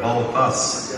both us.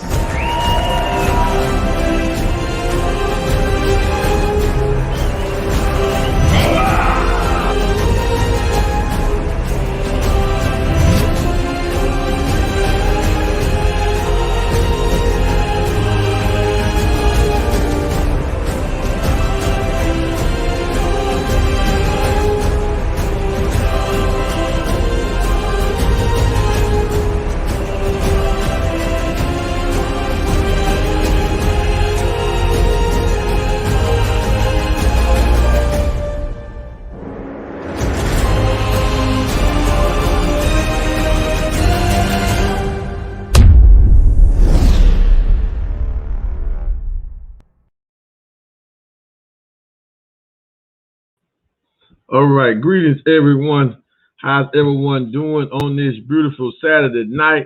All right, greetings everyone. How's everyone doing on this beautiful Saturday night?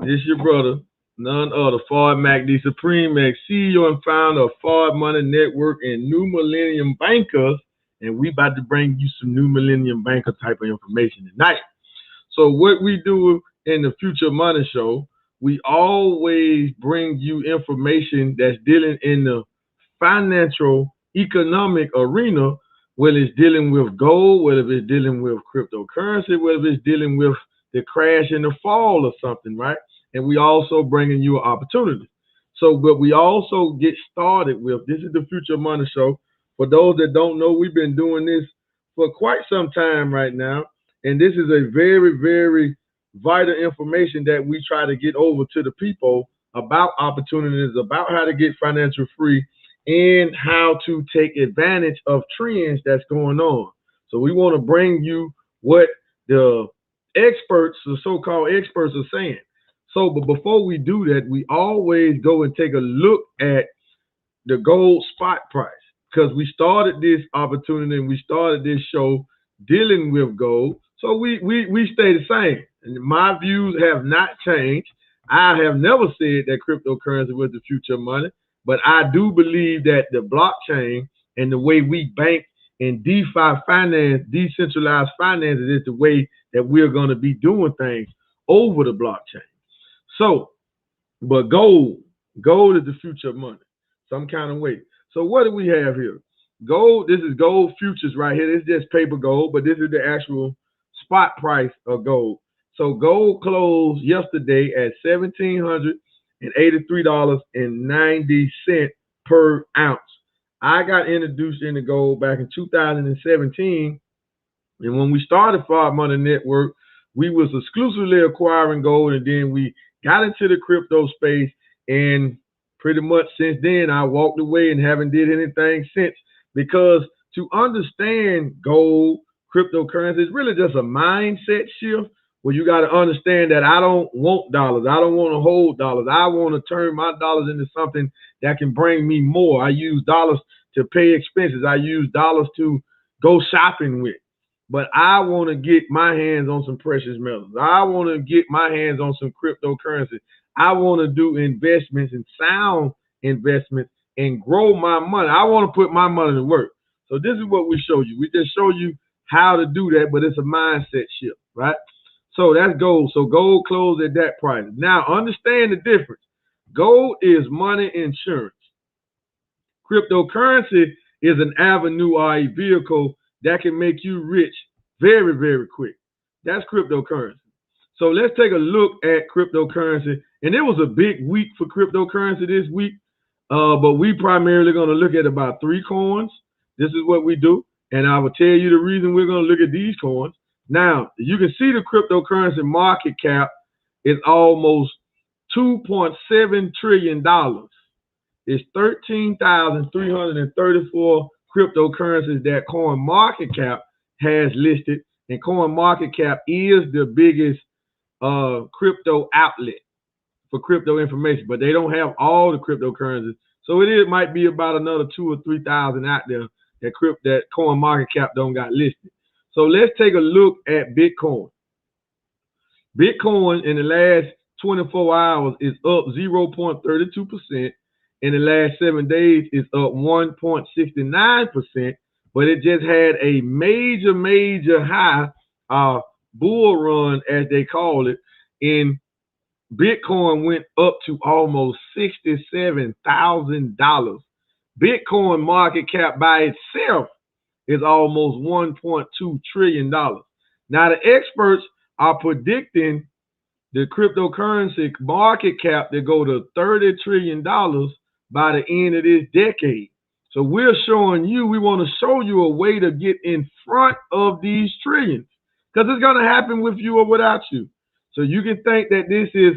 This your brother, none other, Fard Mahdi, Supreme Max, CEO and founder of Fard Money Network and New Millennium Bankers, and we about to bring you some New Millennium Banker type of information tonight. So what we do in the Future Money Show, we always bring you information that's dealing in the financial, economic arena, whether it's dealing with gold, whether it's dealing with cryptocurrency, whether it's dealing with the crash and the fall of something, right? And we also bringing you an opportunity. So, but we also get started with, this is the Future Money Show. For those that don't know, we've been doing this for quite some time right now. And this is a very, very vital information that we try to get over to the people about opportunities, about how to get financial free, and how to take advantage of trends that's going on. So we want to bring you what the experts, the so-called experts, are saying. So, but before we do that, we always go and take a look at the gold spot price, because we started this opportunity and we started this show dealing with gold. So we stay the same. And my views have not changed. I have never said that cryptocurrency was the future of money. But I do believe that the blockchain and the way we bank and DeFi finance, decentralized finances, is the way that we're going to be doing things over the blockchain. So, but gold is the future of money, some kind of way. So what do we have here? Gold, this is gold futures right here. This is just paper gold, but this is the actual spot price of gold. So gold closed yesterday at $1,783.90 per ounce. I got introduced into gold back in 2017, and when we started Fard Money Network, we was exclusively acquiring gold, and then we got into the crypto space, and pretty much since then I walked away and haven't did anything since, because to understand gold, cryptocurrency is really just a mindset shift. Well, you got to understand that I don't want dollars. I don't want to hold dollars. I want to turn my dollars into something that can bring me more. I use dollars to pay expenses. I use dollars to go shopping with. But I want to get my hands on some precious metals. I want to get my hands on some cryptocurrency. I want to do investments and sound investments and grow my money. I want to put my money to work. So this is what we show you. We just show you how to do that, but it's a mindset shift, right? So that's gold. So gold closed at that price. Now understand the difference. Gold is money insurance. Cryptocurrency is an avenue or a vehicle that can make you rich very, very quick. That's cryptocurrency. So let's take a look at cryptocurrency. And it was a big week for cryptocurrency this week. But we primarily going to look at about 3 coins. This is what we do. And I will tell you the reason we're going to look at these coins. Now, you can see the cryptocurrency market cap is almost $2.7 trillion. It's 13,334 cryptocurrencies that CoinMarketCap has listed, and CoinMarketCap is the biggest crypto outlet for crypto information, but they don't have all the cryptocurrencies. So it might be about another 2,000 or 3,000 out there that CoinMarketCap don't got listed. So let's take a look at Bitcoin. Bitcoin in the last 24 hours is up 0.32%. In the last 7 days, it's up 1.69%. But it just had a major high bull run, as they call it, in Bitcoin went up to almost $67,000. Bitcoin market cap by itself is almost $1.2 trillion. Now, the experts are predicting the cryptocurrency market cap to go to $30 trillion by the end of this decade. So we're showing you, we want to show you a way to get in front of these trillions, because it's going to happen with you or without you. So you can think that this is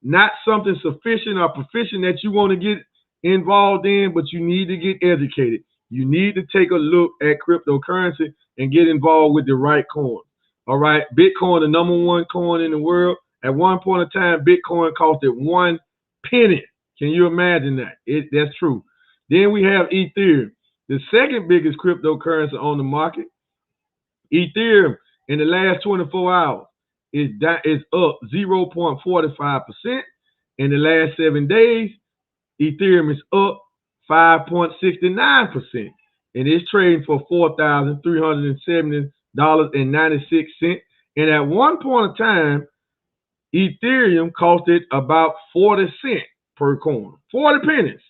not something sufficient or proficient that you want to get involved in, but you need to get educated. You need to take a look at cryptocurrency and get involved with the right coin. All right, Bitcoin, the #1 coin in the world. At one point in time, Bitcoin costed 1 penny. Can you imagine that? That's true. Then we have Ethereum, the second biggest cryptocurrency on the market. Ethereum in the last 24 hours is up 0.45%. In the last 7 days, Ethereum is up 5.69%. And it's trading for $4,370.96. And at one point in time, Ethereum costed about 40 cents per coin, 40 pennies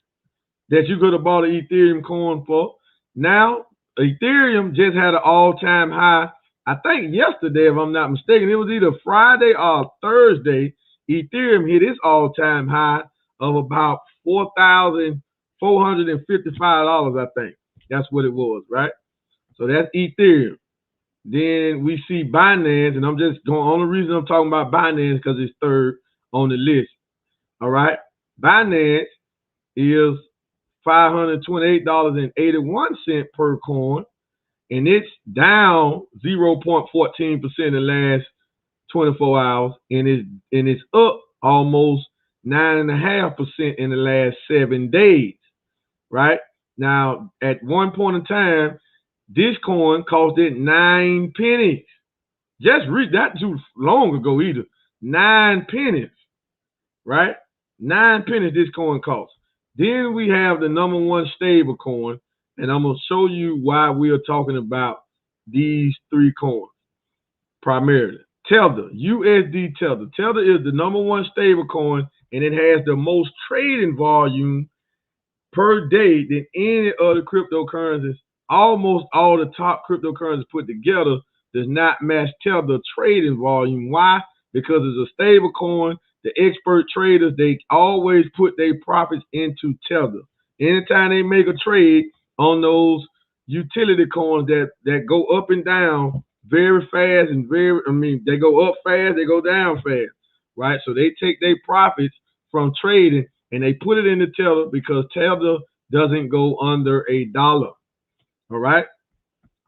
that you could have bought an Ethereum coin for. Now, Ethereum just had an all-time high. I think yesterday, if I'm not mistaken, it was either Friday or Thursday, Ethereum hit its all-time high of about $4,455, I think. That's what it was, right? So that's Ethereum. Then we see Binance, and I'm just going, only reason I'm talking about Binance because it's third on the list. All right. Binance is $528.81 per coin, and it's down 0.14% in the last 24 hours, and it's up almost 9.5% in the last 7 days. Right? Now, at one point in time, this coin costed 9 pennies. Just read that too long ago either. 9 pennies, right? 9 pennies this coin costs. Then we have the #1 stable coin, and I'm going to show you why we are talking about these three coins primarily. Tether, USD Tether. Tether is the #1 stable coin, and it has the most trading volume per day than any other cryptocurrencies. Almost all the top cryptocurrencies put together does not match Tether trading volume. Why? Because it's a stable coin. The expert traders, they always put their profits into Tether. Anytime they make a trade on those utility coins that go up and down very fast and they go up fast, they go down fast, right? So they take their profits from trading and they put it into Tether because Tether doesn't go under $1. All right?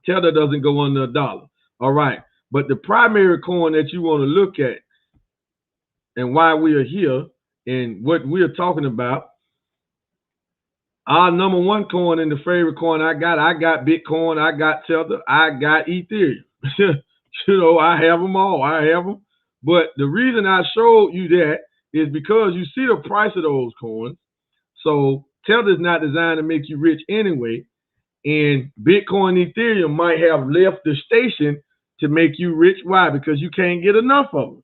Tether doesn't go under $1. All right. But the primary coin that you want to look at and why we are here and what we are talking about, our #1 coin and the favorite coin I got Bitcoin, I got Tether, I got Ethereum. I have them all. I have them. But the reason I showed you that is because you see the price of those coins. So Tether is not designed to make you rich anyway. And Bitcoin and Ethereum might have left the station to make you rich. Why? Because you can't get enough of them.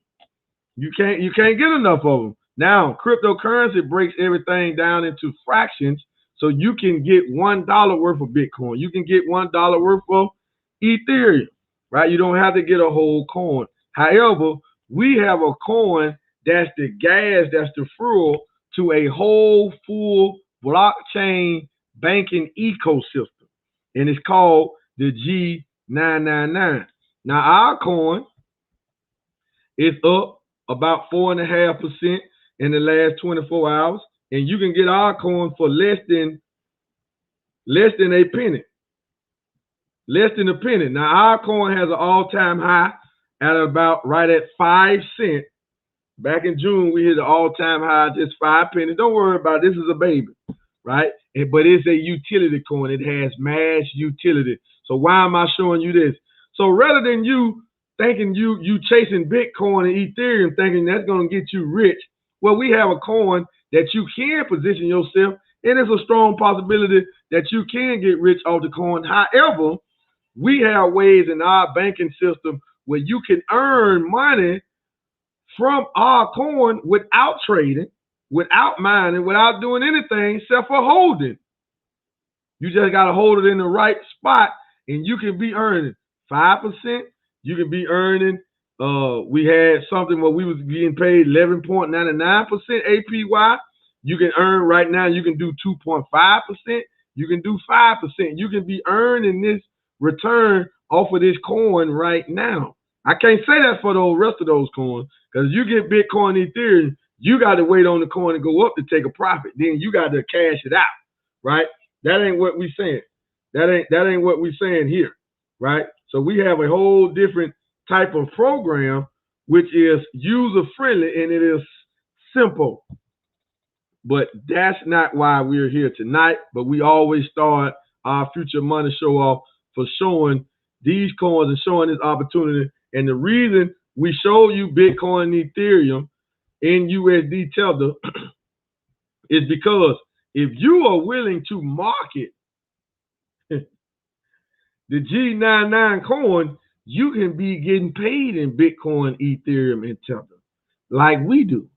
You can't get enough of them. Now, cryptocurrency breaks everything down into fractions, so you can get $1 worth of Bitcoin. You can get $1 worth of Ethereum, right? You don't have to get a whole coin. However, we have a coin that's the gas, that's the fuel to a whole full blockchain banking ecosystem. And it's called the G999. Now, our coin is up about 4.5% in the last 24 hours. And you can get our coin for less than a penny. Less than a penny. Now, our coin has an all-time high at about right at 5 cents. Back in June, we hit an all-time high, just 5 pennies. Don't worry about it. This is a baby, right? But it's a utility coin. It has mass utility. So why am I showing you this? So rather than you thinking you chasing Bitcoin and Ethereum thinking that's going to get you rich, well, we have a coin that you can position yourself, and it's a strong possibility that you can get rich off the coin. However, we have ways in our banking system where you can earn money from our coin without trading, without mining, without doing anything except for holding. You just got to hold it in the right spot, and you can be earning 5%. You can be earning, we had something where we was getting paid 11.99% APY. You can earn right now, you can do 2.5%. You can do 5%. You can be earning this return off of this coin right now. I can't say that for the rest of those coins, because you get Bitcoin, Ethereum, you got to wait on the coin to go up to take a profit. Then you got to cash it out, right? That ain't what we saying. That ain't what we saying here, right? So we have a whole different type of program, which is user friendly and it is simple. But that's not why we're here tonight. But we always start our Future Money Show off for showing these coins and showing this opportunity. And the reason we show you Bitcoin and Ethereum in USD Tether is because if you are willing to market the G99 coin, you can be getting paid in Bitcoin, Ethereum, and Tether like we do.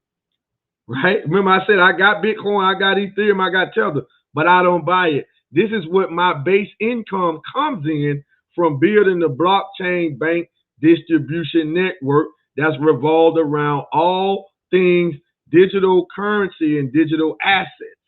Right? Remember I said I got Bitcoin, I got Ethereum, I got Tether, but I don't buy it. This is what my base income comes in from building the blockchain bank distribution network that's revolved around all things digital currency and digital assets.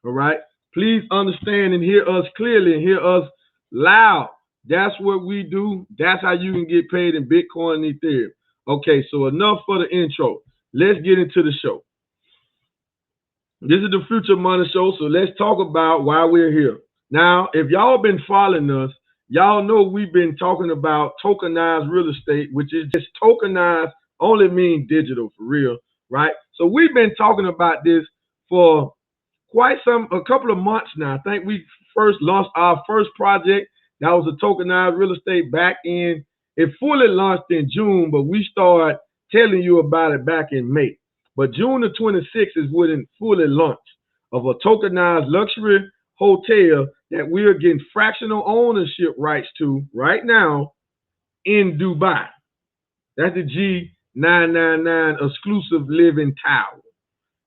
All right? Please understand and hear us clearly and hear us loud. That's what we do. That's how you can get paid in Bitcoin and Ethereum. Okay, so enough for the intro. Let's get into the show. This is the Future Money Show, so let's talk about why we're here. Now, if y'all been following us, y'all know we've been talking about tokenized real estate, which is just tokenized, only mean digital for real, right? So we've been talking about this for a couple of months now. I think we first launched our first project. That was a tokenized real estate back in, it fully launched in June, but we started telling you about it back in May. But June the 26th is when it fully launched of a tokenized luxury hotel that we're getting fractional ownership rights to right now in Dubai. That's the G999 exclusive living tower.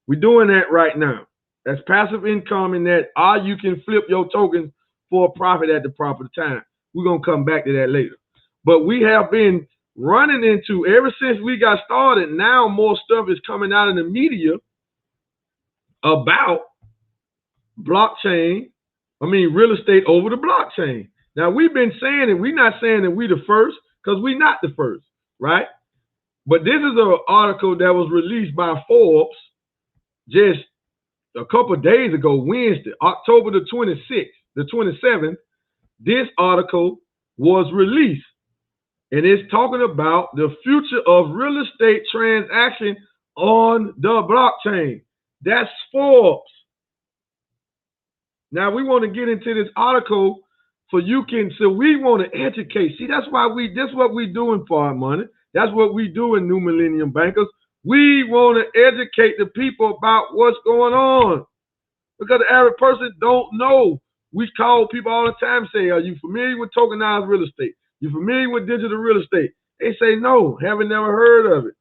We're doing that right now. That's passive income in that, or you can flip your tokens for a profit at the proper time. We're going to come back to that later. But we have been running into, ever since we got started, now more stuff is coming out in the media about real estate over the blockchain. Now, we've been saying it. We're not saying that we're the first, because we're not the first, right? But this is an article that was released by Forbes just a couple of days ago, Wednesday, October the 26th, the 27th. This article was released. And it's talking about the future of real estate transaction on the blockchain. That's Forbes. Now we want to get into this article so we want to educate. See, that's what we doing for our money. That's what we do in New Millennium Bankers. We want to educate the people about what's going on. Because the average person don't know. We call people all the time and say, are you familiar with tokenized real estate? You familiar with digital real estate? They say no, haven't never heard of it.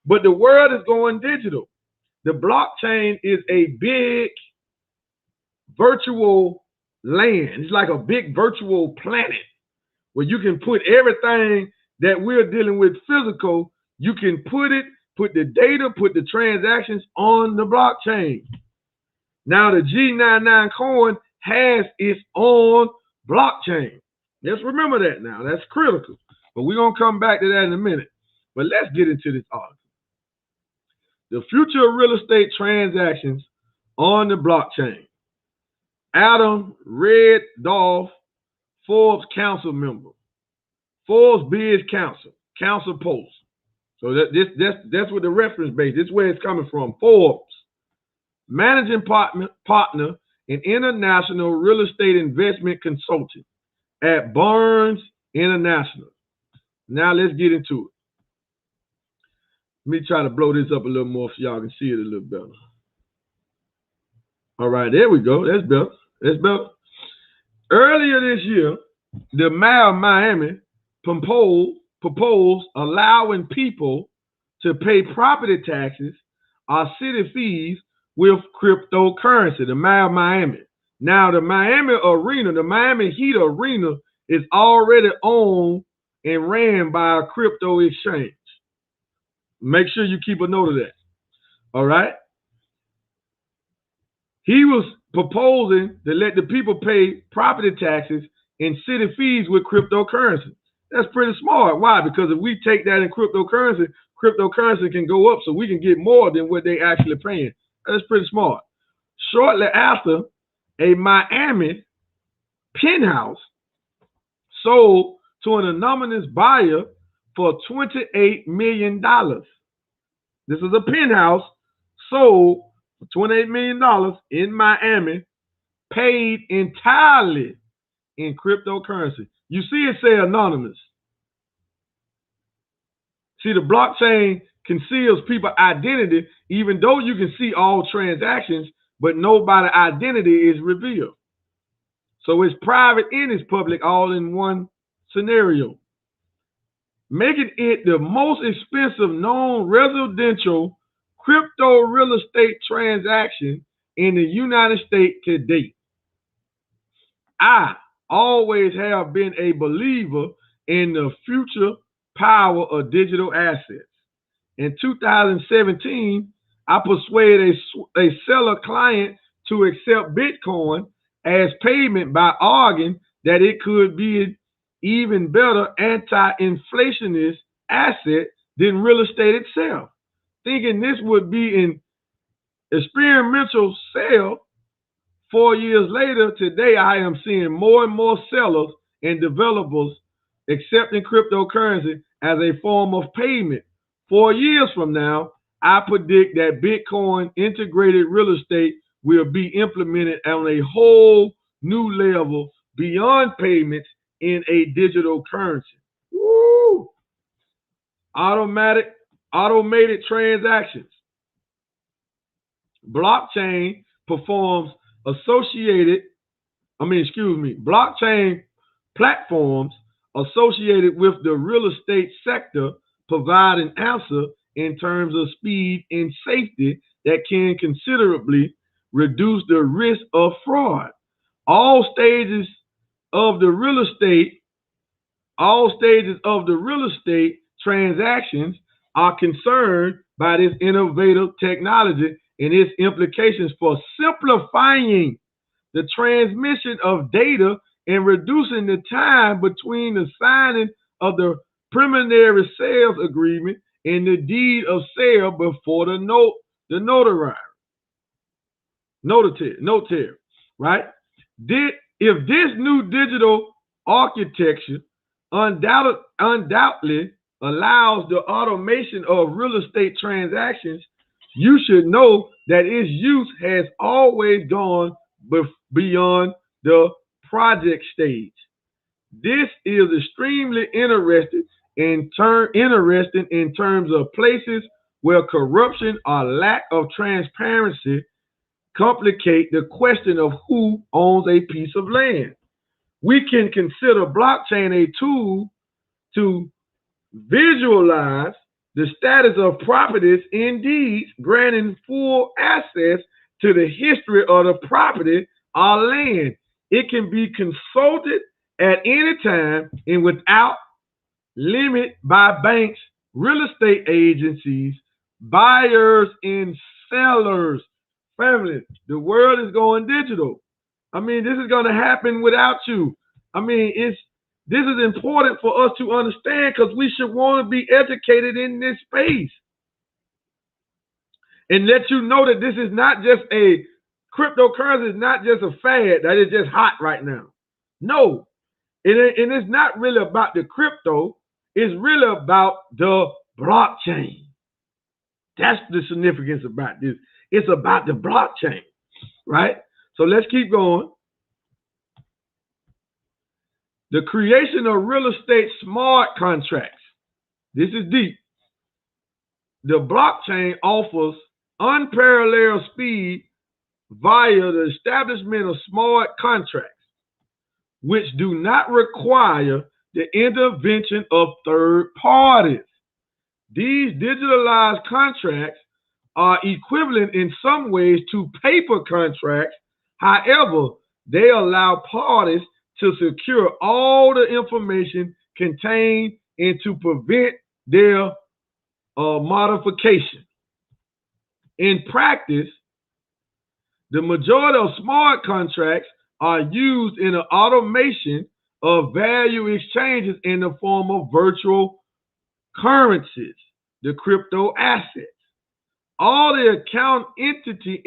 But the world is going digital. The blockchain is a big virtual land. It's like a big virtual planet where you can put everything that we're dealing with physical. You can put the data, put the transactions on the blockchain. Now the G99 coin has its own blockchain. Let's remember that now. That's critical. But we're going to come back to that in a minute. But let's get into this article. The future of real estate transactions on the blockchain. Adam Reddolph, Forbes council member. Forbes Biz council post. So that's what the reference base. This is where it's coming from. Forbes, managing partner in international real estate investment consulting at Barnes International. Now let's get into it. Let me try to blow this up a little more so y'all can see it a little better. All right, there we go. That's better. That's better. Earlier this year, the mayor of Miami proposed allowing people to pay property taxes or city fees with cryptocurrency, the Miami. Now, the Miami Arena, the Miami Heat Arena is already owned and ran by a crypto exchange. Make sure you keep a note of that. All right? He was proposing to let the people pay property taxes and city fees with cryptocurrency. That's pretty smart. Why? Because if we take that in cryptocurrency, cryptocurrency can go up so we can get more than what they actually paying. That's pretty smart. Shortly after, a Miami penthouse sold to an anonymous buyer for $28 million. This is a penthouse sold for $28 million in Miami, paid entirely in cryptocurrency. You see it say anonymous. See, the blockchain conceals people's identity, even though you can see all transactions, but nobody's identity is revealed. So it's private and it's public all in one scenario, making it the most expensive known residential crypto real estate transaction in the United States to date. I always have been a believer in the future power of digital assets. In 2017, I persuaded a seller client to accept Bitcoin as payment by arguing that it could be an even better anti-inflationist asset than real estate itself. Thinking this would be an experimental sale, 4 years later, today I am seeing more and more sellers and developers accepting cryptocurrency as a form of payment. 4 years from now, I predict that Bitcoin integrated real estate will be implemented on a whole new level beyond payments in a digital currency. Woo! Automated transactions. Blockchain platforms associated with the real estate sector provide an answer in terms of speed and safety that can considerably reduce the risk of fraud. All stages of the real estate transactions are concerned by this innovative technology and its implications for simplifying the transmission of data and reducing the time between the signing of the preliminary sales agreement and the deed of sale before the notary, right? If this new digital architecture undoubtedly allows the automation of real estate transactions, you should know that its use has always gone beyond the project stage. This is extremely interesting in terms of places where corruption or lack of transparency complicate the question of who owns a piece of land. We can consider blockchain a tool to visualize the status of properties and deeds, granting full access to the history of the property or land. It can be consulted at any time and without limit by banks, real estate agencies, buyers, and sellers. Family, the world is going digital. I mean, this is going to happen without you. I mean, this is important for us to understand because we should want to be educated in this space. And let you know that this is not just a cryptocurrency, is not just a fad that is just hot right now. No. And it's not really about the crypto, it's really about the blockchain. That's the significance about this. It's about the blockchain, right? So let's keep going. The creation of real estate smart contracts. This is deep. The blockchain offers unparalleled speed via the establishment of smart contracts, which do not require the intervention of third parties. These digitalized contracts are equivalent in some ways to paper contracts. However, they allow parties to secure all the information contained and to prevent their modification. In practice, the majority of smart contracts are used in the automation of value exchanges in the form of virtual currencies, the crypto assets. All the account entries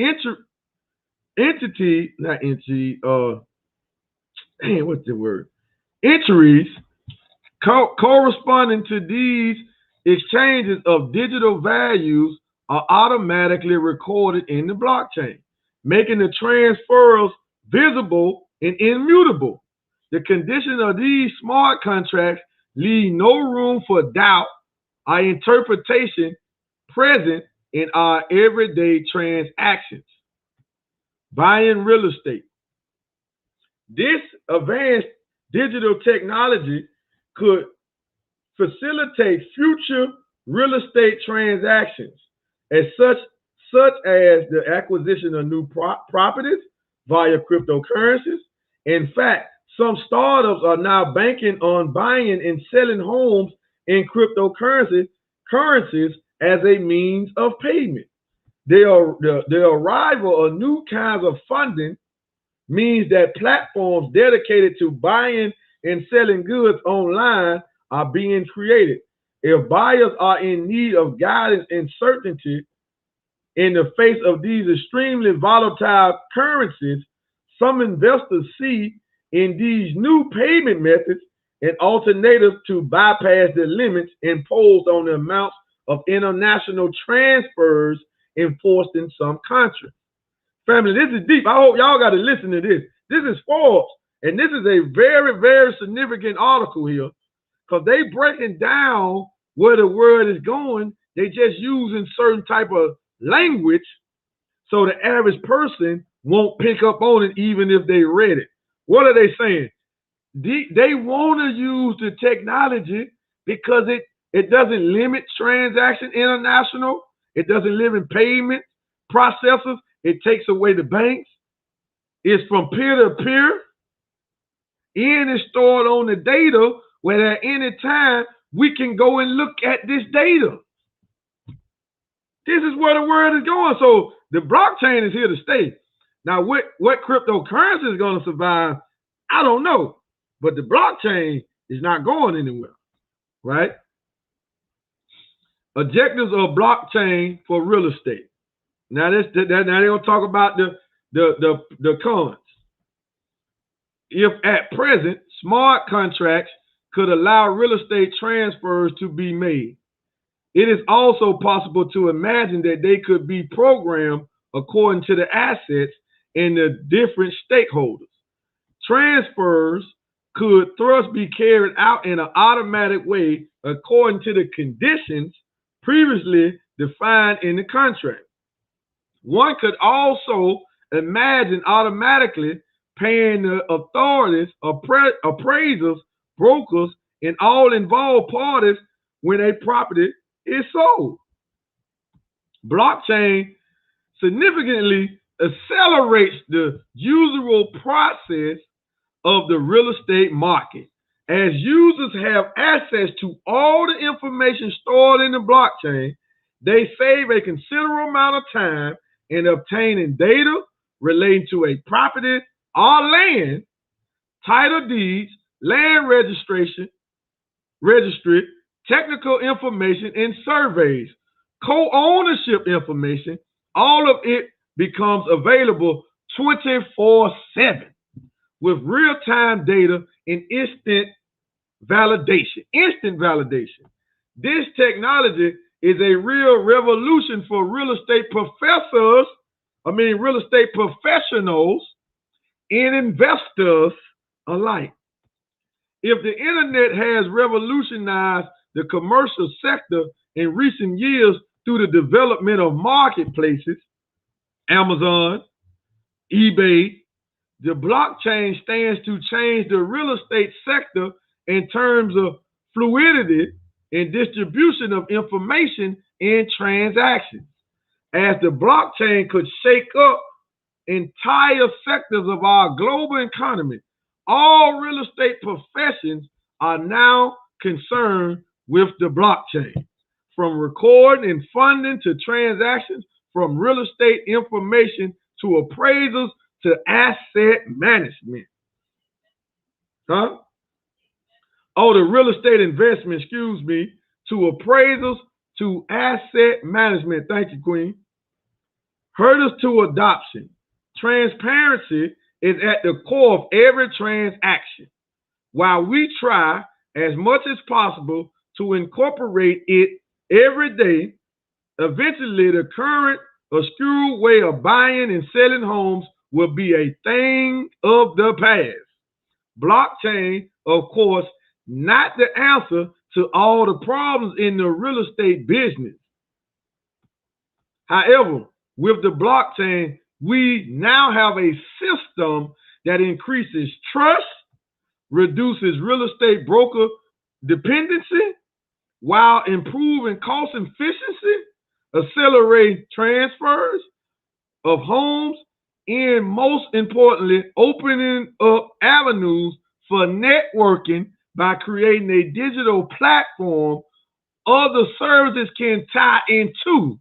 corresponding to these exchanges of digital values are automatically recorded in the blockchain, making the transfers visible and immutable. The conditions of these smart contracts leave no room for doubt or interpretation present in our everyday transactions. Buying real estate. This advanced digital technology could facilitate future real estate transactions such as the acquisition of new properties via cryptocurrencies. In fact, some startups are now banking on buying and selling homes in cryptocurrencies as a means of payment. The arrival of new kinds of funding means that platforms dedicated to buying and selling goods online are being created. If buyers are in need of guidance and certainty in the face of these extremely volatile currencies, some investors see in these new payment methods an alternative to bypass the limits imposed on the amounts of international transfers enforced in some countries. Family, this is deep. I hope y'all got to listen to this. This is Forbes, and this is a very, very significant article here because they breaking down where the world is going. They just using certain type of language so the average person won't pick up on it even if they read it. What are they saying? They want to use the technology because it doesn't limit transaction international. It doesn't limit payment processors. It takes away the banks. It's from peer to peer. And it's stored on the data where at any time we can go and look at this data. This is where the world is going. So the blockchain is here to stay. Now, what cryptocurrency is going to survive, I don't know. But the blockchain is not going anywhere, right? Objectives of blockchain for real estate. Now they're gonna talk about the cons. If at present smart contracts could allow real estate transfers to be made, it is also possible to imagine that they could be programmed according to the assets and the different stakeholders. Transfers could thus be carried out in an automatic way according to the conditions previously defined in the contract. One could also imagine automatically paying the authorities, appraisers, brokers, and all involved parties when a property is sold. Blockchain significantly accelerates the usual process of the real estate market. As users have access to all the information stored in the blockchain, they save a considerable amount of time in obtaining data relating to a property or land, title deeds, land registry, technical information, and surveys, co-ownership information. All of it becomes available 24/7 with real-time data and instant validation. This technology is a real revolution for real estate professionals and investors alike. If the internet has revolutionized the commercial sector in recent years through the development of marketplaces, Amazon, eBay, the blockchain stands to change the real estate sector in terms of fluidity and distribution of information and transactions, as the blockchain could shake up entire sectors of our global economy. All real estate professions are now concerned with the blockchain, from recording and funding to transactions, from real estate information to appraisals to asset management. Huh? Oh, the real estate investment, excuse me, to appraisals to asset management. Thank you, Queen. Hurdles to adoption. Transparency is at the core of every transaction. While we try as much as possible to incorporate it every day, eventually the current obscure way of buying and selling homes will be a thing of the past. Blockchain, of course, not the answer to all the problems in the real estate business. However, with the blockchain, we now have a system that increases trust, reduces real estate broker dependency, while improving cost efficiency, accelerating transfers of homes, and most importantly, opening up avenues for networking by creating a digital platform other services can tie into.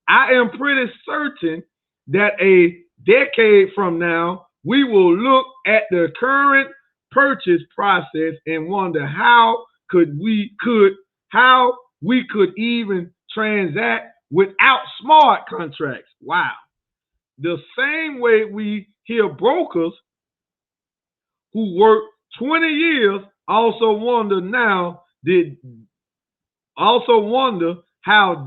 I am pretty certain that a decade from now, we will look at the current purchase process and wonder how we could even transact without smart contracts. Wow. The same way we hear brokers who work 20 years also wonder how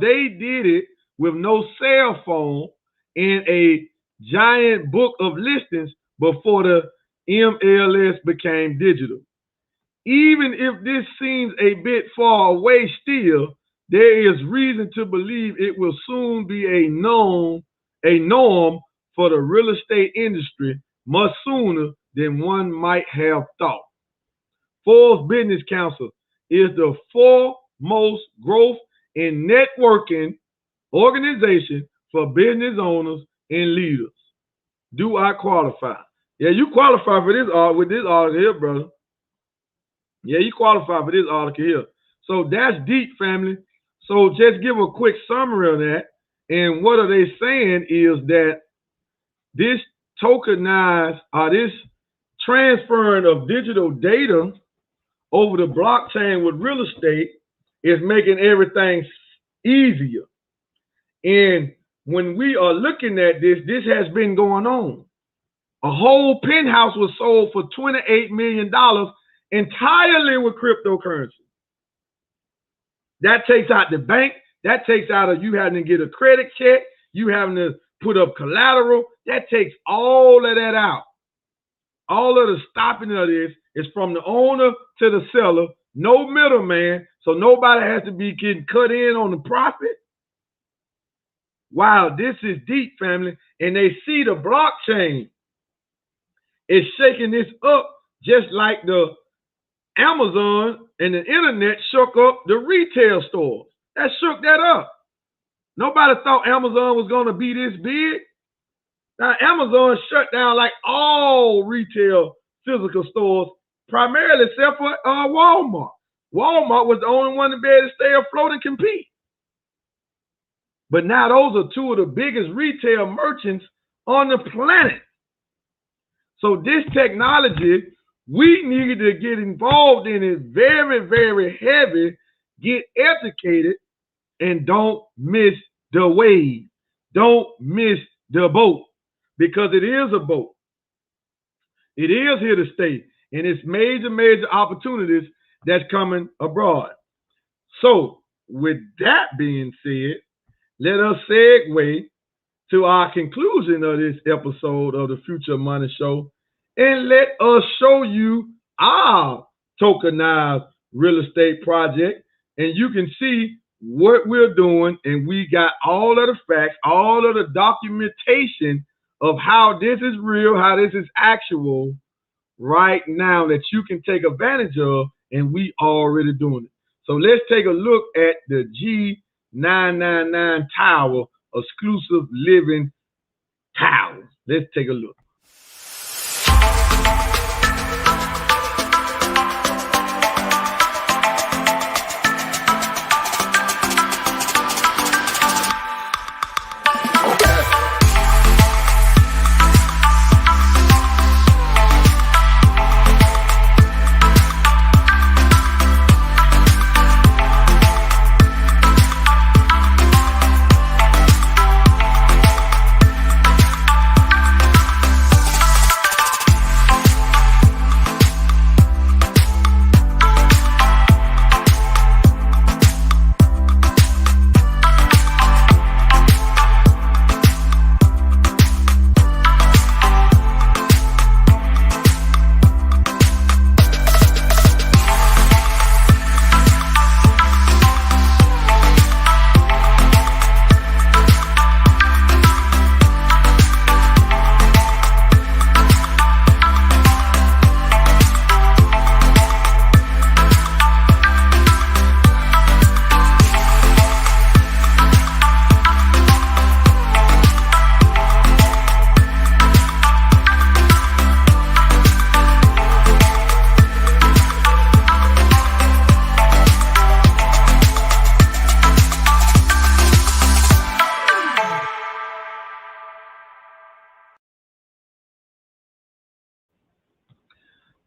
they did it with no cell phone and a giant book of listings before the MLS became digital. Even if this seems a bit far away still, there is reason to believe it will soon be a norm for the real estate industry much sooner than one might have thought. Forbes Business Council is the foremost growth and networking organization for business owners and leaders. Do I qualify? Yeah, you qualify for this with this article here, brother. Yeah, you qualify for this article here. So that's deep, family. So just give a quick summary of that. And what are they saying is that this tokenized or this transferring of digital data over the blockchain with real estate is making everything easier. And when we are looking at this, this has been going on. A whole penthouse was sold for $28 million entirely with cryptocurrency. That takes out the bank. That takes out of you having to get a credit check. You having to put up collateral. That takes all of that out. All of the stopping of this is from the owner to the seller. No middleman. So nobody has to be getting cut in on the profit. Wow, this is deep, family. And they see the blockchain is shaking this up just like the Amazon and the internet shook up the retail stores. That shook that up. Nobody thought Amazon was going to be this big. Now, Amazon shut down like all retail physical stores, primarily except for Walmart. Walmart was the only one to be able to stay afloat and compete. But now those are two of the biggest retail merchants on the planet. So this technology, we need to get involved in it very, very heavy, get educated, and don't miss the wave. Don't miss the boat, because it is a boat. It is here to stay, and it's major, major opportunities that's coming abroad. So with that being said, let us segue to our conclusion of this episode of the Future Money Show, and let us show you our tokenized real estate project, and you can see what we're doing, and we got all of the facts, all of the documentation of how this is real, how this is actual right now that you can take advantage of, and we already doing it. So let's take a look at the G999 Tower exclusive living tower. Let's take a look.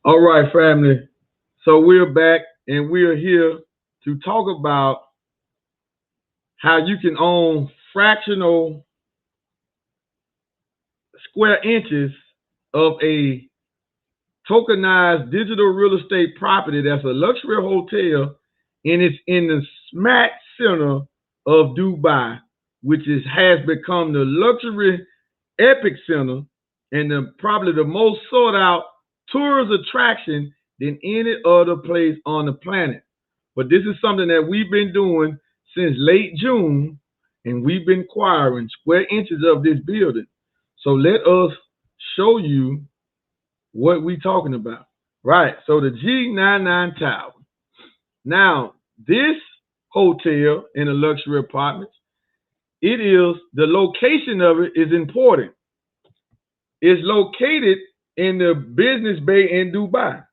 All right, family. So we're back and we're here to talk about how you can own fractional square inches of a tokenized digital real estate property that's a luxury hotel, and it's in the smack center of Dubai, which has become the luxury epic center and probably the most sought out tourist attraction than any other place on the planet. But this is something that we've been doing since late June, and we've been acquiring square inches of this building. So let us show you what we're talking about. Right, so the G99 Tower. Now, this hotel in the luxury apartments, the location of it is important. It's located in the business bay in Dubai.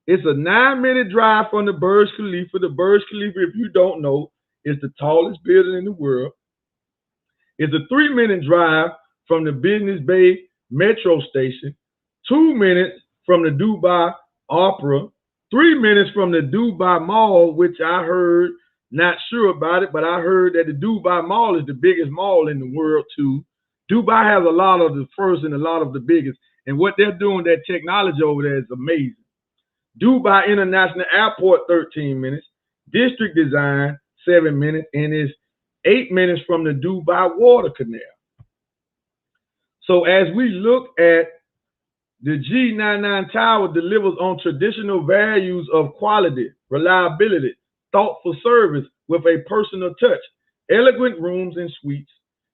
It's a 9-minute drive from the Burj Khalifa. The Burj Khalifa, if you don't know, is the tallest building in the world. It's a 3-minute drive from the Business Bay metro station, 2 minutes from the Dubai Opera, 3 minutes from the Dubai Mall, which I heard, not sure about it, but I heard that the Dubai Mall is the biggest mall in the world too. Dubai has a lot of the first and a lot of the biggest. And what they're doing, that technology over there is amazing. Dubai International Airport, 13 minutes. District Design, 7 minutes. And it's 8 minutes from the Dubai Water Canal. So as we look at the G99 Tower delivers on traditional values of quality, reliability, thoughtful service with a personal touch, elegant rooms and suites,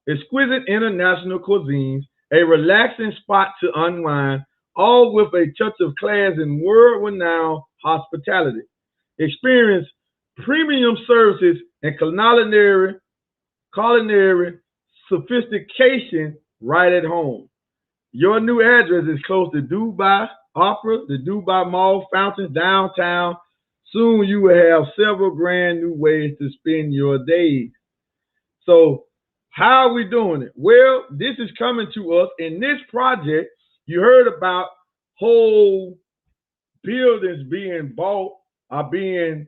exquisite international cuisines, a relaxing spot to unwind, all with a touch of class and world-renowned hospitality. Experience premium services and culinary sophistication right at home. Your new address is close to Dubai Opera, the Dubai Mall, fountains, downtown. Soon you will have several brand new ways to spend your days. So how are we doing it? Well, this is coming to us in this project. You heard about whole buildings being bought, are being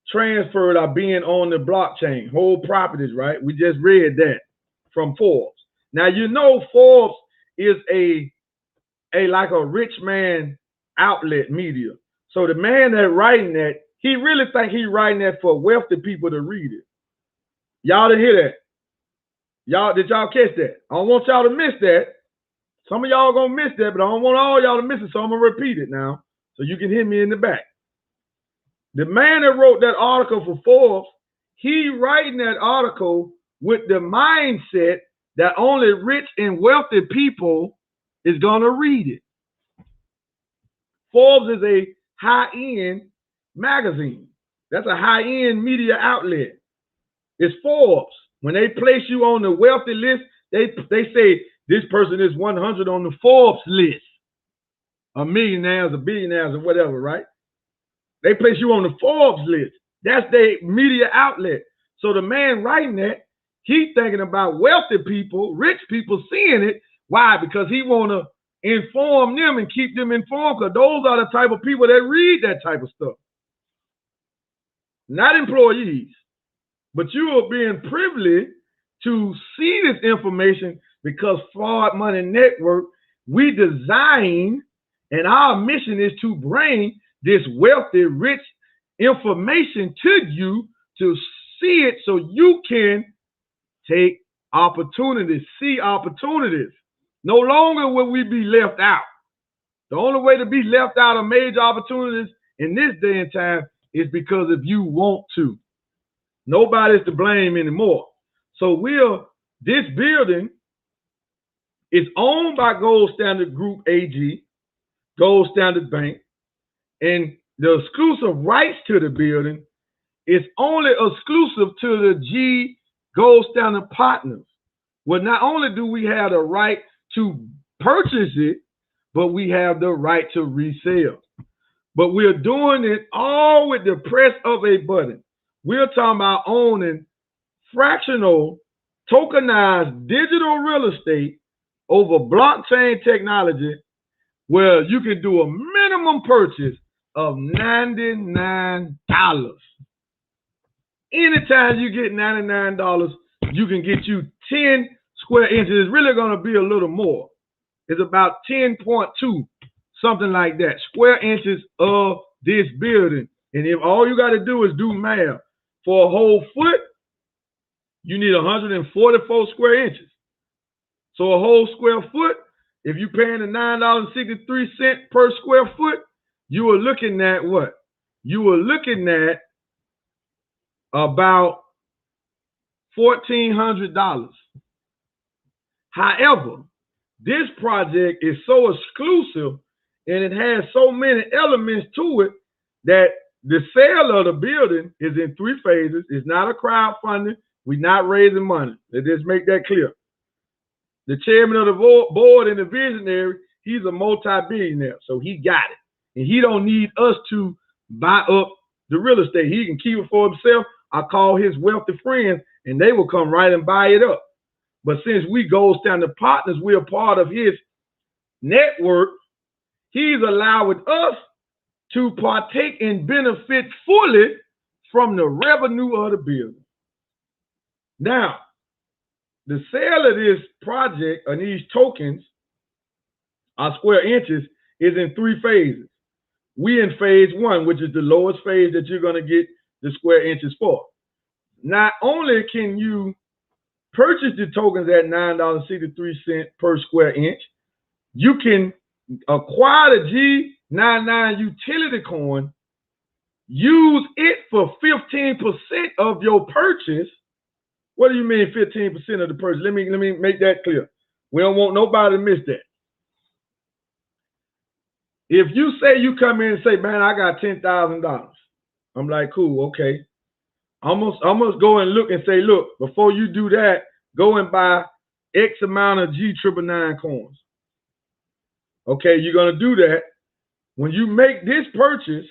transferred, are being on the blockchain, whole properties, right? We just read that from Forbes. Now, you know, Forbes is like a rich man outlet media. So the man that writing that, he really think he's writing that for wealthy people to read it. Y'all didn't hear that? Did y'all catch that? I don't want y'all to miss that. Some of y'all gonna miss that, but I don't want all y'all to miss it, so I'm gonna repeat it now so you can hear me in the back. The man that wrote that article for Forbes, he writing that article with the mindset that only rich and wealthy people is gonna read it. Forbes is a high-end magazine. That's a high-end media outlet. It's Forbes. When they place you on the wealthy list, they say this person is 100 on the Forbes list. Of millionaires or billionaires or whatever, right? They place you on the Forbes list. That's their media outlet. So the man writing that, he's thinking about wealthy people, rich people seeing it. Why? Because he want to inform them and keep them informed, because those are the type of people that read that type of stuff. Not employees, but you are being privileged to see this information because Fard Money Network, we design, and our mission is to bring this wealthy, rich information to you to see it so you can take opportunities, see opportunities. No longer will we be left out. The only way to be left out of major opportunities in this day and time is because if you want to. Nobody's to blame anymore. So this building is owned by Gold Standard Group AG, Gold Standard Bank, and the exclusive rights to the building is only exclusive to the G Gold Standard partners. Well, not only do we have the right to purchase it, but we have the right to resell. But we're doing it all with the press of a button. We're talking about owning fractional, tokenized digital real estate over blockchain technology, where you can do a minimum purchase of $99. Anytime you get $99, you can get you 10 square inches. It's really going to be a little more. It's about 10.2, something like that, square inches of this building. And if all you got to do is do math, for a whole foot, you need 144 square inches. So a whole square foot, if you're paying the $9.63 per square foot, you are looking at what? You are looking at about $1,400. However, this project is so exclusive and it has so many elements to it that the sale of the building is in 3 phases. It's not a crowdfunding. We're not raising money. Let's just make that clear. The chairman of the board and the visionary, he's a multi-billionaire, so he got it. And he don't need us to buy up the real estate. He can keep it for himself. I call his wealthy friends, and they will come right and buy it up. But since we Gold Standard partners, we're part of his network, he's allowing us to partake and benefit fully from the revenue of the building. Now, the sale of this project and these tokens, our square inches, is in 3 phases. We in phase 1, which is the lowest phase that you're going to get the square inches for. Not only can you purchase the tokens at $9.63 per square inch, you can acquire the G99 utility coin, use it for 15% of your purchase. What do you mean 15% of the purchase? Let me make that clear. We don't want nobody to miss that. If you say you come in and say, man, I got $10,000. I'm like, cool, okay. I'm gonna go and look and say, look, before you do that, go and buy X amount of G999 coins. Okay, you're gonna do that. When you make this purchase,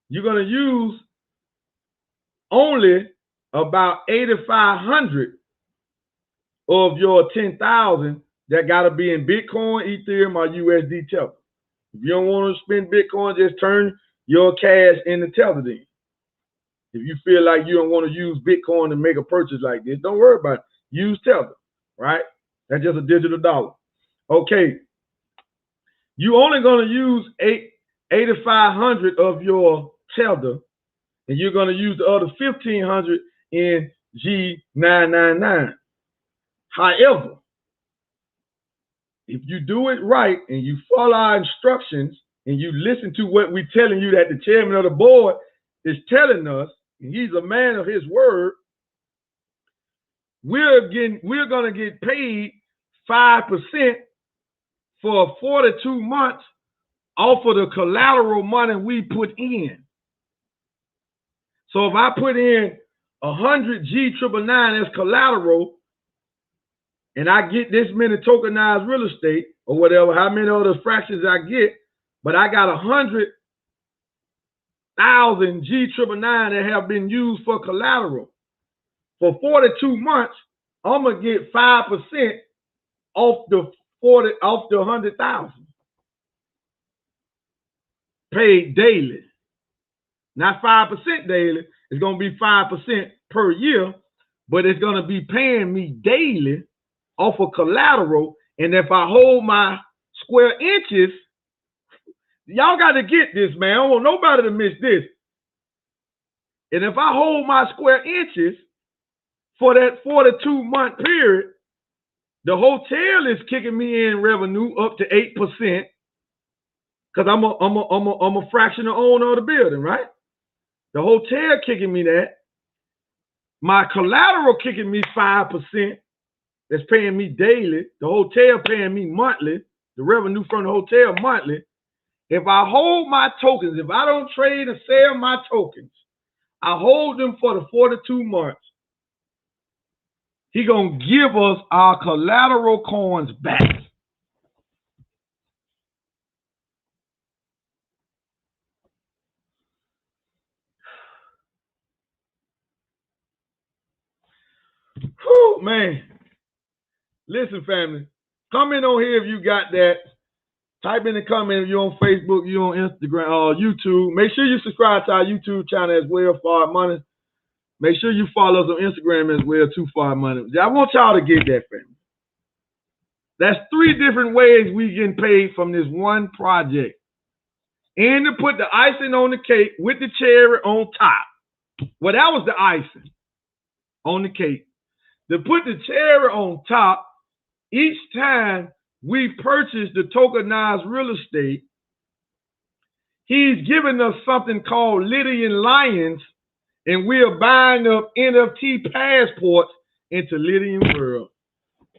you're gonna use only about 8,500 of your 10,000 that gotta be in Bitcoin, Ethereum, or USD Tether. If you don't want to spend Bitcoin, just turn your cash into Tether then. If you feel like you don't want to use Bitcoin to make a purchase like this, don't worry about it. Use Tether, right? That's just a digital dollar. Okay. You only going to use 8,500 of your Tether, and you're going to use the other 1,500 in G999. However, if you do it right and you follow our instructions and you listen to what we're telling you that the chairman of the board is telling us, and he's a man of his word, we're going to get paid 5% for 42 months off of the collateral money we put in. So if I put in 100 G999 as collateral, and I get this many tokenized real estate or whatever, how many other fractions I get, but I got 100,000 G999 that have been used for collateral. For 42 months, I'm gonna get 5% off the 100,000 paid daily. Not 5% daily. It's gonna be 5% per year, but it's gonna be paying me daily off of collateral. And if I hold my square inches, y'all got to get this, man. I don't want nobody to miss this. And if I hold my square inches for that 42-month period, the hotel is kicking me in revenue up to 8% because I'm a fractional owner of the building, right? The hotel kicking me that. My collateral kicking me 5%. That's paying me daily. The hotel paying me monthly. The revenue from the hotel monthly. If I hold my tokens, if I don't trade and sell my tokens, I hold them for the 42 months. He gonna give us our collateral coins back. Whew, man. Listen, family. Comment on here if you got that. Type in the comment if you're on Facebook, you're on Instagram, or YouTube. Make sure you subscribe to our YouTube channel as well, Fard Money. Make sure you follow us on Instagram as well, too, Fard Money. I want y'all to get that, family. That's 3 different ways we getting paid from this one project. And to put the icing on the cake with the cherry on top. Well, that was the icing on the cake. To put the cherry on top, each time we purchase the tokenized real estate, he's giving us something called Lydian Lions, and we are buying up NFT passports into Lydian world.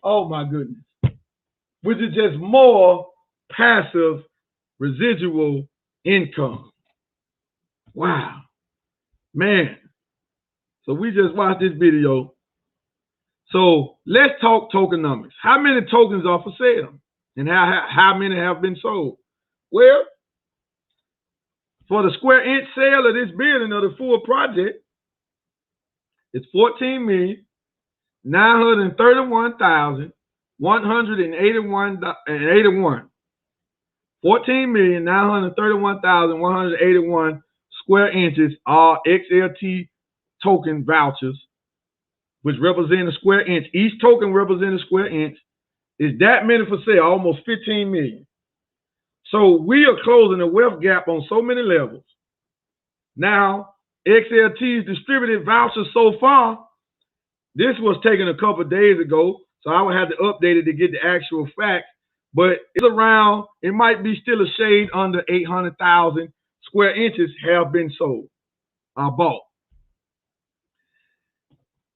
Oh my goodness. Which is just more passive residual income. Wow. Man. So we just watched this video. So let's talk tokenomics. How many tokens are for sale? And how many have been sold? Well, for the square inch sale of this building of the full project, it's 14,931,181. 14,931,181 square inches are XLT token vouchers, which represent a square inch. Each token represents a square inch. Is that many for sale? Almost 15 million. So we are closing a wealth gap on so many levels. Now, XLT's distributed vouchers so far, this was taken a couple of days ago, so I would have to update it to get the actual facts, but it's around, it might be still a shade under 800,000 square inches have been sold, bought.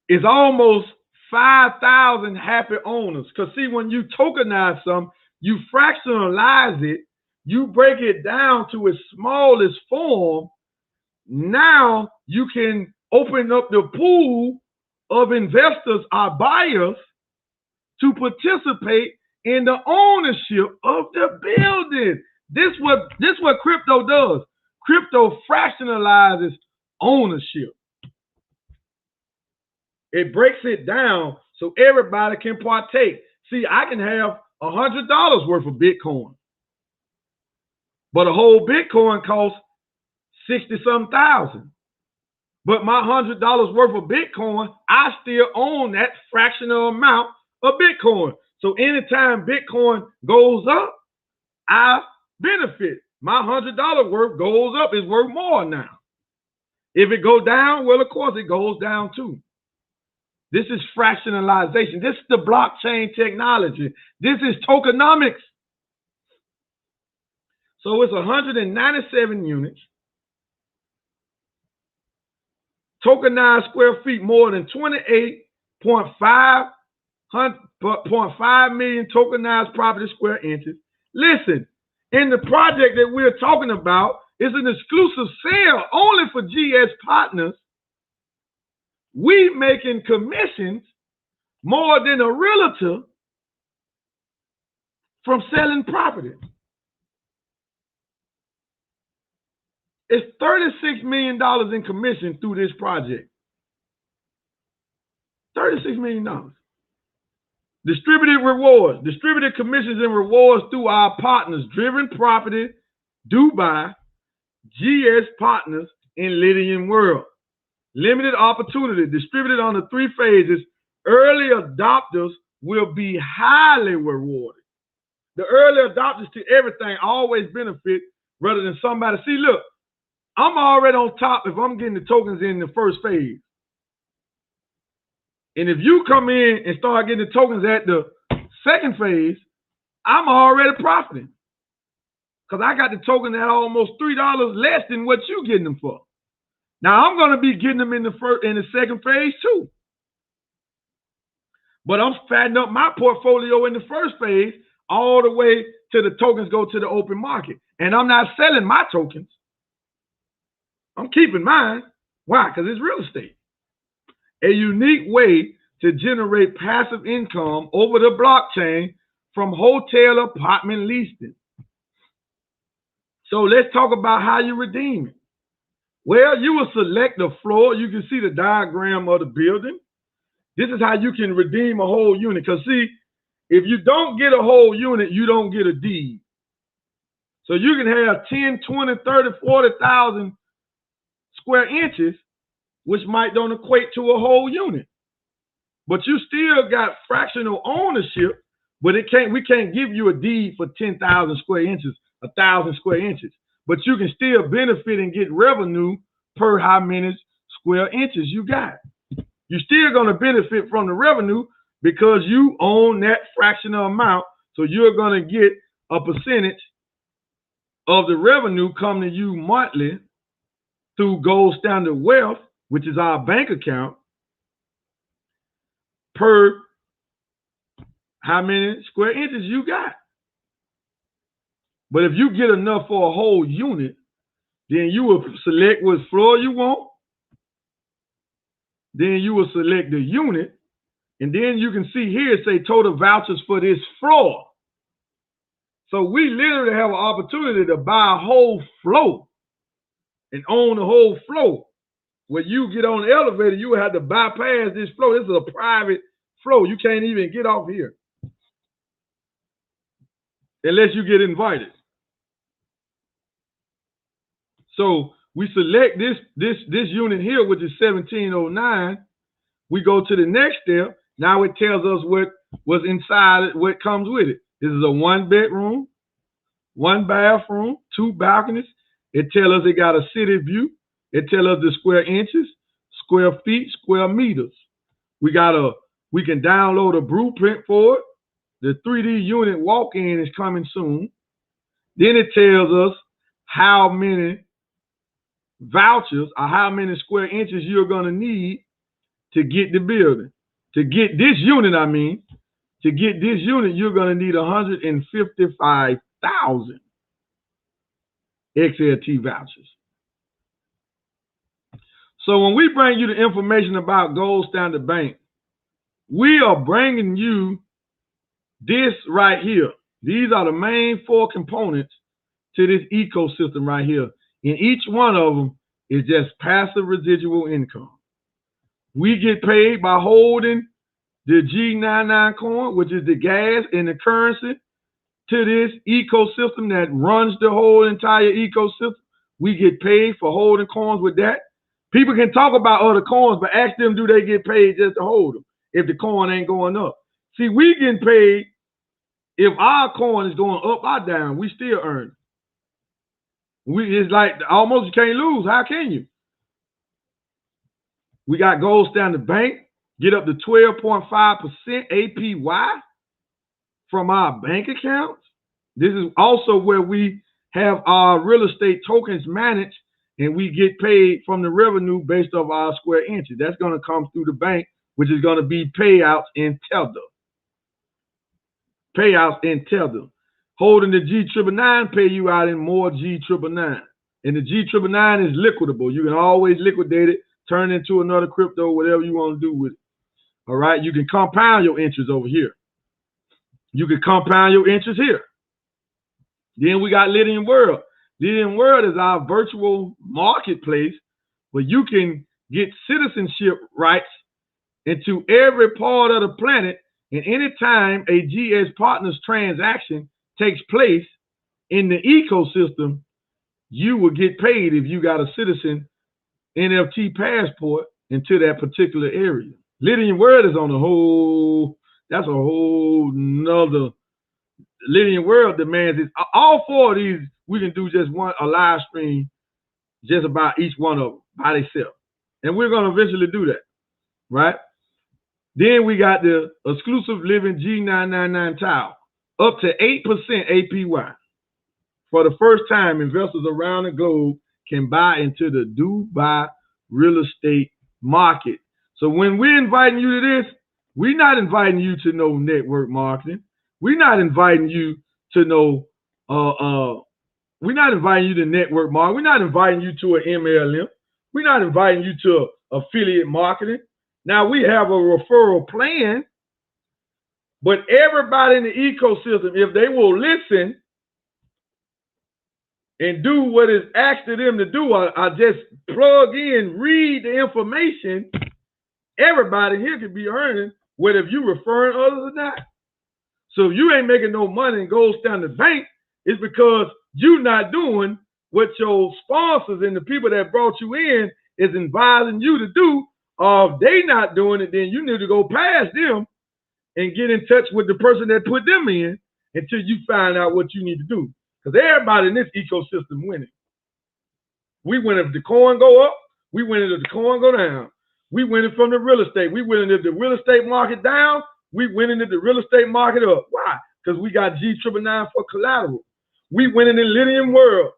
It's almost 5,000 happy owners. Because see, when you tokenize something, you fractionalize it, you break it down to its smallest form. Now you can open up the pool of investors or buyers to participate in the ownership of the building. This what crypto does. Crypto fractionalizes ownership. It breaks it down so everybody can partake. See, I can have $100 worth of Bitcoin, but a whole Bitcoin costs 60-something thousand. But my $100 worth of Bitcoin, I still own that fractional amount of Bitcoin. So anytime Bitcoin goes up, I benefit. My $100 worth goes up, it's worth more now. If it goes down, well, of course it goes down too. This is fractionalization. This is the blockchain technology. This is tokenomics. So it's 197 units. Tokenized square feet, more than 28.5 million tokenized property square inches. Listen, in the project that we're talking about, it's an exclusive sale only for GS partners we making commissions more than a realtor from selling property. It's $36 million in commission through this project. $36 million. Distributed rewards, distributed commissions and rewards through our partners, Driven Property, Dubai, GS Partners, and Lydian World. Limited opportunity, distributed on the 3 phases. Early adopters will be highly rewarded. The early adopters to everything always benefit rather than somebody. See, look, I'm already on top if I'm getting the tokens in the first phase. And if you come in and start getting the tokens at the second phase, I'm already profiting. Because I got the token at almost $3 less than what you getting them for. Now I'm going to be getting them in the second phase too. But I'm fattening up my portfolio in the first phase all the way till the tokens go to the open market. And I'm not selling my tokens. I'm keeping mine. Why? Because it's real estate. A unique way to generate passive income over the blockchain from hotel apartment leasing. So let's talk about how you redeem it. Well, you will select the floor. You can see the diagram of the building. This is how you can redeem a whole unit. Because see, if you don't get a whole unit, you don't get a deed. So you can have 10, 20, 30, 40,000 square inches, which might don't equate to a whole unit. But you still got fractional ownership, but we can't give you a deed for 10,000 square inches, 1,000 square inches. But you can still benefit and get revenue per how many square inches you got. You're still going to benefit from the revenue because you own that fractional amount. So you're going to get a percentage of the revenue coming to you monthly through Gold Standard Wealth, which is our bank account, per how many square inches you got. But if you get enough for a whole unit, then you will select what floor you want. Then you will select the unit. And then you can see here, say total vouchers for this floor. So we literally have an opportunity to buy a whole floor and own the whole floor. When you get on the elevator, you have to bypass this floor. This is a private floor. You can't even get off here unless you get invited. So we select this unit here, which is 1709. We go to the next step. Now it tells us what was inside it, what comes with it. This is a 1-bedroom, 1 bathroom, 2 balconies. It tells us it got a city view. It tells us the square inches, square feet, square meters. We can download a blueprint for it. The 3D unit walk-in is coming soon. Then it tells us how many vouchers or how many square inches you're going to need to get the building. To get this unit, you're going to need 155,000 XLT vouchers. So when we bring you the information about Gold Standard Bank, we are bringing you this right here. These are the main 4 components to this ecosystem right here. And each one of them is just passive residual income. We get paid by holding the G99 coin, which is the gas and the currency, to this ecosystem that runs the whole entire ecosystem. We get paid for holding coins with that. People can talk about other coins, but ask them, do they get paid just to hold them if the coin ain't going up? See, we getting paid if our coin is going up or down, we still earn. It's like almost you can't lose. How can you? We got Gold Standard Bank, get up to 12.5% APY from our bank accounts. This is also where we have our real estate tokens managed, and we get paid from the revenue based off our square inches. That's going to come through the bank, which is going to be payouts in Tether. Payouts in Tether. Holding the G999 pay you out in more G999. And the G999 is liquidable. You can always liquidate it turn into another crypto, whatever you want to do with it. All right, you can compound your interest over here. You can compound your interest here. Then we got Lydian World. Lydian World is our virtual marketplace where you can get citizenship rights into every part of the planet, and anytime a GS Partners transaction takes place in the ecosystem, you will get paid if you got a citizen NFT passport into that particular area. Lydian World is on a whole, that's a whole nother. Lydian World demands it. All four of these, we can do just a live stream just about each one of them by themselves. And we're going to eventually do that, right? Then we got the exclusive living G999 tile, up to 8% APY. For the first time, investors around the globe can buy into the Dubai real estate market. So when we're inviting you to this, we're not inviting you to no network marketing. We're not inviting you to no, we're not inviting you to network marketing. We're not inviting you to an MLM. We're not inviting you to affiliate marketing. Now we have a referral plan, but everybody in the ecosystem, if they will listen and do what is asked of them to do, I just plug in, read the information, everybody here could be earning, whether if you referring others or not. So if you ain't making no money and goes down the bank, it's because you're not doing what your sponsors and the people that brought you in is advising you to do. If they not doing it, then you need to go past them and get in touch with the person that put them in until you find out what you need to do. Because everybody in this ecosystem winning. We win if the coin go up. We win if the coin go down. We winning from the real estate. We winning if the real estate market down. We winning if the real estate market up. Why? Because we got G999 for collateral. We winning in Lydian World.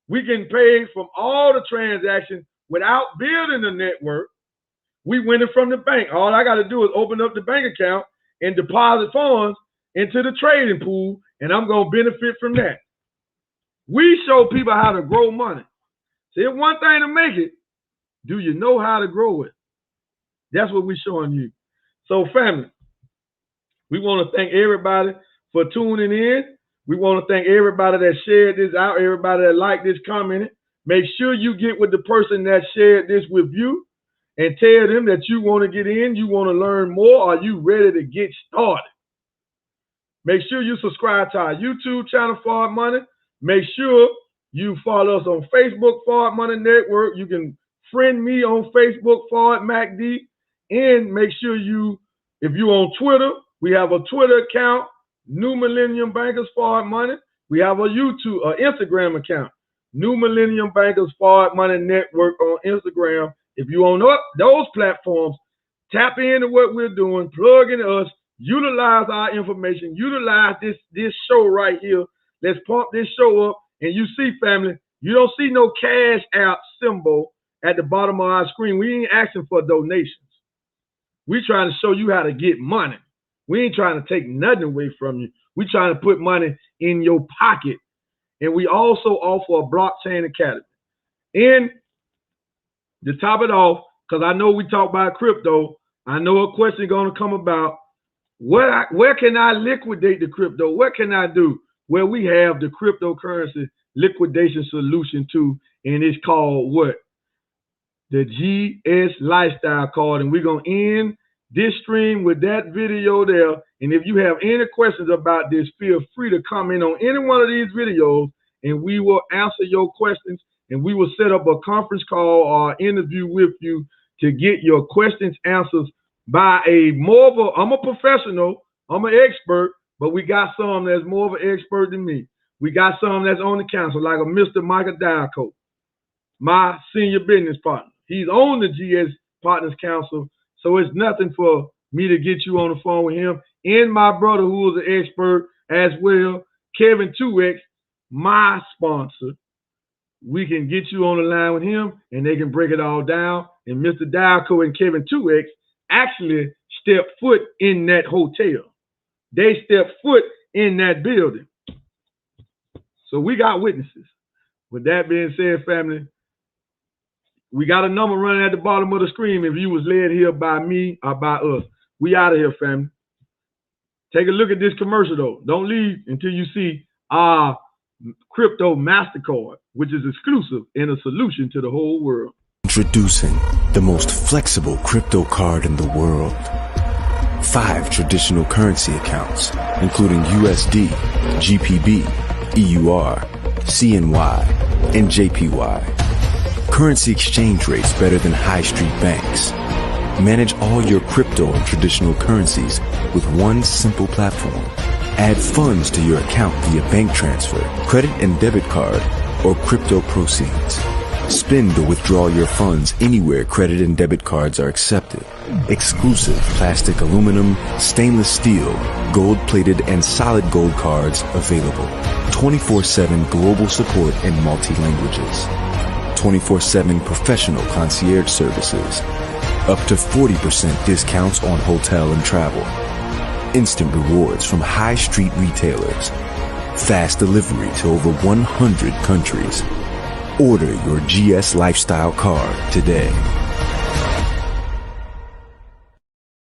We getting paid from all the transactions without building a network. We winning from the bank. All I got to do is open up the bank account and deposit funds into the trading pool, and I'm going to benefit from that. We show people how to grow money. See, it's one thing to make it. Do you know how to grow it? That's what we're showing you. So, family, we want to thank everybody for tuning in. We want to thank everybody that shared this out, everybody that liked this, commented. Make sure you get with the person that shared this with you and tell them that you want to get in, you want to learn more, are you ready to get started? Make sure you subscribe to our YouTube channel, Fard Money. Make sure you follow us on Facebook, Fard Money Network. You can friend me on Facebook, Fard Mahdi. And make sure you, if you're on Twitter, we have a Twitter account, New Millennium Bankers Fard Money. We have a YouTube, Instagram account, New Millennium Bankers Fard Money Network on Instagram. If you on those platforms, tap into what we're doing, plug into us, utilize our information, utilize this show right here. Let's pump this show up. And you see, family, you don't see no cash out symbol at the bottom of our screen. We ain't asking for donations. We trying to show you how to get money. We ain't trying to take nothing away from you. We trying to put money in your pocket. And we also offer a blockchain academy. And to top it off, because I know we talk about crypto, I know a question going to come about, where can I liquidate the crypto? What can I do? Well, we have the cryptocurrency liquidation solution too, and it's called what? The GS Lifestyle Card. And we're going to end this stream with that video there. And if you have any questions about this, feel free to comment on any one of these videos, and we will answer your questions. And we will set up a conference call or interview with you to get your questions answered by I'm a professional, I'm an expert, but we got some that's more of an expert than me. We got some that's on the council, like a Mr. Michael Diaco, my senior business partner. He's on the GS Partners Council, so it's nothing for me to get you on the phone with him. And my brother, who is an expert as well, Kevin 2X, my sponsor. We can get you on the line with him, and they can break it all down. And Mr. Diaco and Kevin 2X actually step foot in that hotel. They step foot in that building. So we got witnesses. With that being said, family, We got a number running at the bottom of the screen if you was led here by me or by us. We out of here, family. Take a look at this commercial, though. Don't leave until you see our crypto MasterCard, which is exclusive and a solution to the whole world. Introducing the most flexible crypto card in the world. 5 traditional currency accounts, including USD, GPB, EUR, CNY, and JPY. Currency exchange rates better than high street banks. Manage all your crypto and traditional currencies with one simple platform. Add funds to your account via bank transfer, credit and debit card, or crypto proceeds. Spend or withdraw your funds anywhere credit and debit cards are accepted. Exclusive plastic, aluminum, stainless steel, gold-plated, and solid gold cards available. 24/7 global support in multi-languages. 24/7 professional concierge services. Up to 40% discounts on hotel and travel. Instant rewards from high street retailers. Fast delivery to over 100 countries. Order your GS Lifestyle card today.